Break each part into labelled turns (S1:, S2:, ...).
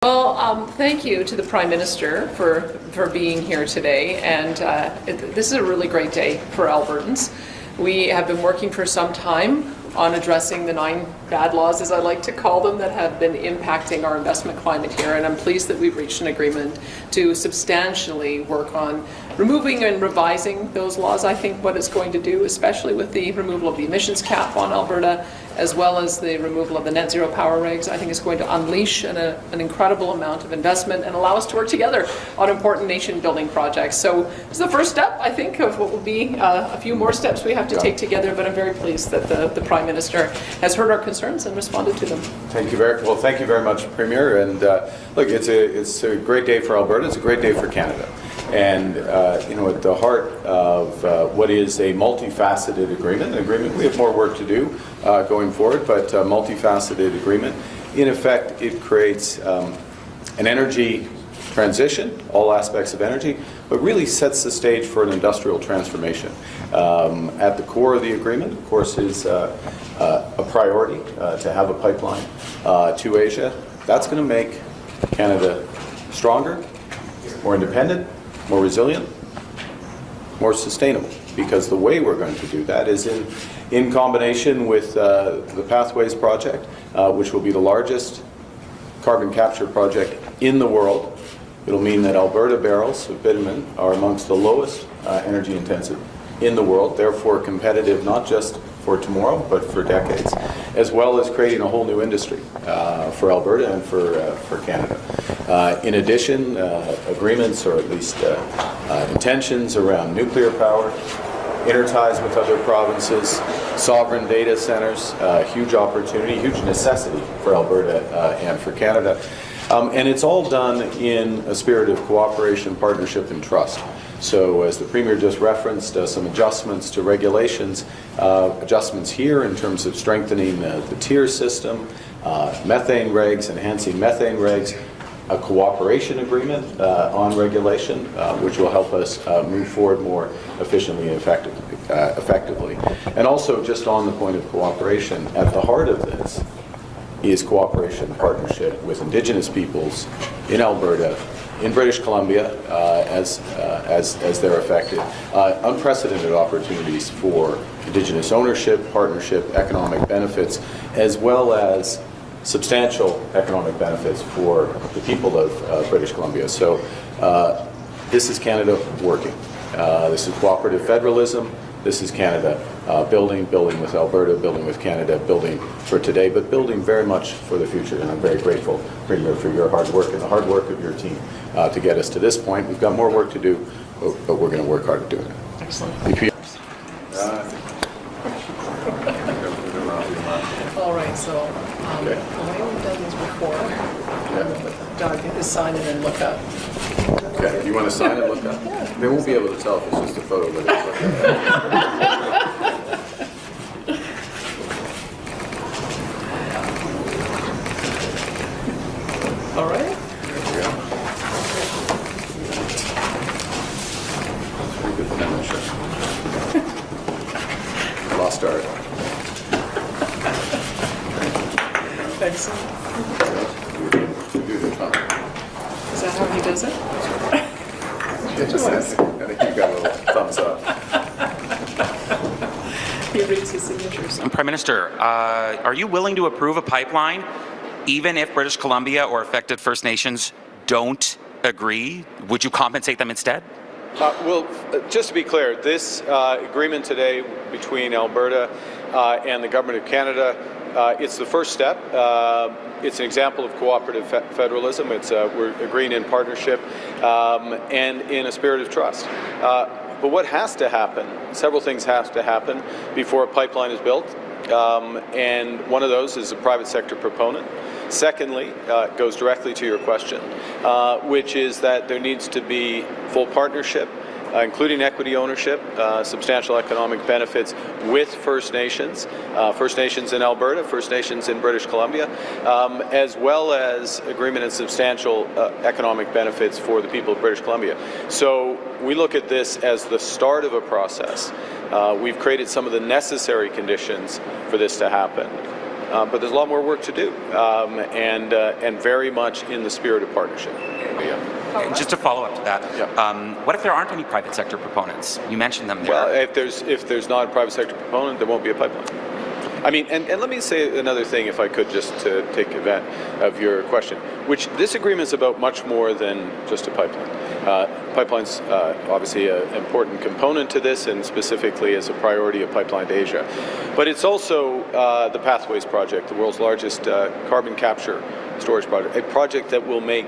S1: Well, thank you to the Prime Minister for being here today, and this is a really great day for Albertans. We have been working for some time on addressing the 9 bad laws, as I like to call them, that have been impacting our investment climate here, and I'm pleased that we've reached an agreement to substantially work on removing and revising those laws. I think what it's going to do, especially with the removal of the emissions cap on Alberta, as well as the removal of the net zero power regs, I think it's going to unleash an incredible amount of investment and allow us to work together on important nation-building projects. So this is the first step, I think, of what will be a few more steps we have to take together, but I'm very pleased that the Prime Minister has heard our concerns and responded to them.
S2: Thank you very much, Premier. And look, it's a great day for Alberta. It's a great day for Canada. And at the heart of what is a multifaceted agreement, we have more work to do going forward, but a multifaceted agreement. In effect, it creates an energy transition, all aspects of energy, but really sets the stage for an industrial transformation. At the core of the agreement, of course, is a priority to have a pipeline to Asia. That's going to make Canada stronger, more independent, more resilient, more sustainable, because the way we're going to do that is in combination with the Pathways project, which will be the largest carbon capture project in the world. It'll mean that Alberta barrels of bitumen are amongst the lowest energy intensive in the world, therefore competitive not just for tomorrow, but for decades, as well as creating a whole new industry for Alberta and for Canada. In addition, agreements, or at least intentions around nuclear power, interties with other provinces, sovereign data centers, huge opportunity, huge necessity for Alberta and for Canada. And it's all done in a spirit of cooperation, partnership, and trust. So as the Premier just referenced, some adjustments to regulations, adjustments here in terms of strengthening the tier system, methane regs, enhancing methane regs, a cooperation agreement on regulation, which will help us move forward more efficiently and effectively. And also, just on the point of cooperation, at the heart of this is cooperation and partnership with Indigenous peoples in Alberta, in British Columbia, as they're affected. Unprecedented opportunities for Indigenous ownership, partnership, economic benefits, as well as substantial economic benefits for the people of British Columbia. So this is Canada working. This is cooperative federalism. This is Canada building with Alberta, building with Canada, building for today, but building very much for the future. And I'm very grateful, Premier, for your hard work and the hard work of your team to get us to this point. We've got more work to do, but we're going to work hard at doing it.
S1: Excellent. All right, so the way we've done this before, Doug, is sign and then look up.
S2: Okay, you want to sign and look up?
S1: Yeah.
S2: They won't be able to tell if it's just a photo, but it's okay.
S1: All right.
S2: There we go. Pretty good penmanship. Lost art.
S1: Excellent.
S2: You do the top.
S1: Is that how he does it?
S2: I think you got a little thumbs up.
S1: He reads his signatures.
S3: Prime Minister, are you willing to approve a pipeline even if British Columbia or affected First Nations don't agree? Would you compensate them instead?
S2: Well, just to be clear, this agreement today between Alberta and the Government of Canada, it's the first step. It's an example of cooperative federalism. We're agreeing in partnership and in a spirit of trust. But what has to happen, several things have to happen before a pipeline is built. And one of those is a private sector proponent. Secondly, goes directly to your question, which is that there needs to be full partnership, including equity ownership, substantial economic benefits with First Nations in Alberta, First Nations in British Columbia, as well as agreement and substantial economic benefits for the people of British Columbia. So we look at this as the start of a process. We've created some of the necessary conditions for this to happen. but there's a lot more work to do, and very much in the spirit of partnership.
S3: And just to follow up to that, what if there aren't any private sector proponents? You mentioned them there.
S2: Well, if there's not a private sector proponent, there won't be a pipeline. I mean, and let me say another thing, if I could, just to take advantage of your question, which this agreement is about much more than just a pipeline. Pipeline's obviously an important component to this, and specifically as a priority of Pipeline to Asia. But it's also the Pathways Project, the world's largest carbon capture storage project, a project that will make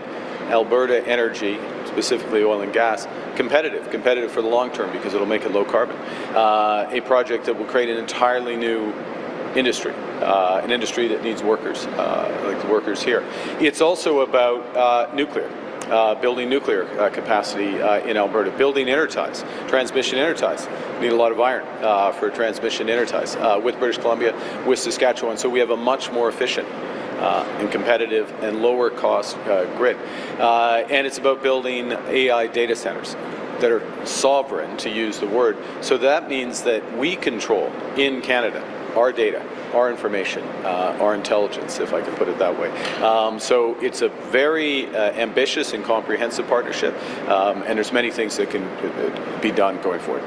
S2: Alberta energy, specifically oil and gas, competitive for the long term, because it'll make it low carbon. A project that will create an entirely new industry, an industry that needs workers, like the workers here. It's also about nuclear, building nuclear capacity in Alberta, building interties, transmission interties. We need a lot of iron for transmission interties with British Columbia, with Saskatchewan, so we have a much more efficient and competitive and lower cost grid. And it's about building AI data centers that are sovereign, to use the word. So that means that we control in Canada our data, our information, our intelligence, if I can put it that way. So it's a very ambitious and comprehensive partnership, and there's many things that can be done going forward.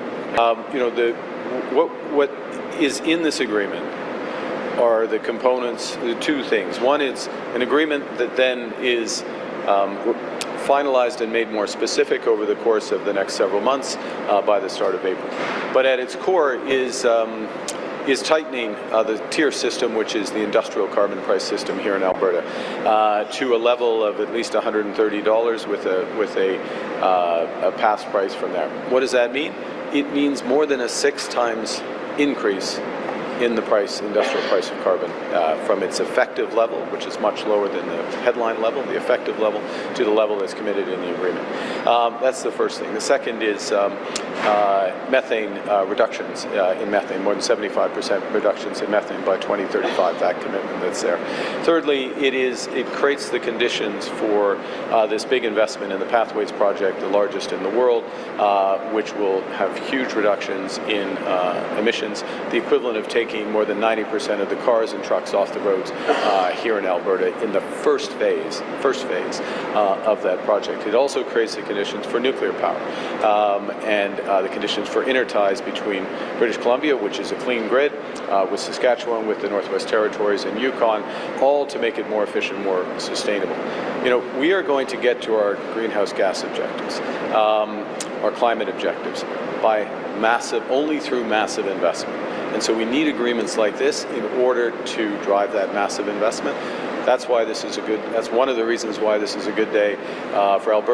S2: What is in this agreement are the components, the two things. One is an agreement that then is finalized and made more specific over the course of the next several months by the start of April. But at its core is tightening the tier system, which is the industrial carbon price system here in Alberta, to a level of at least $130 with a pass price from there. What does that mean? It means more than a 6 times increase in the industrial price of carbon, from its effective level, which is much lower than the headline level, the effective level, to the level that's committed in the agreement. That's the first thing. The second is methane reductions in methane, more than 75% reductions in methane by 2035, that commitment that's there. Thirdly, it creates the conditions for this big investment in the Pathways Project, the largest in the world, which will have huge reductions in emissions, the equivalent of taking more than 90% of the cars and trucks off the roads here in Alberta in the first phase of that project. It also creates the conditions for nuclear power and the conditions for interties between British Columbia, which is a clean grid, with Saskatchewan, with the Northwest Territories and Yukon, all to make it more efficient, more sustainable. We are going to get to our greenhouse gas objectives, our climate objectives, by only through massive investment. And so we need agreements like this in order to drive that massive investment. That's one of the reasons why this is a good day for Alberta.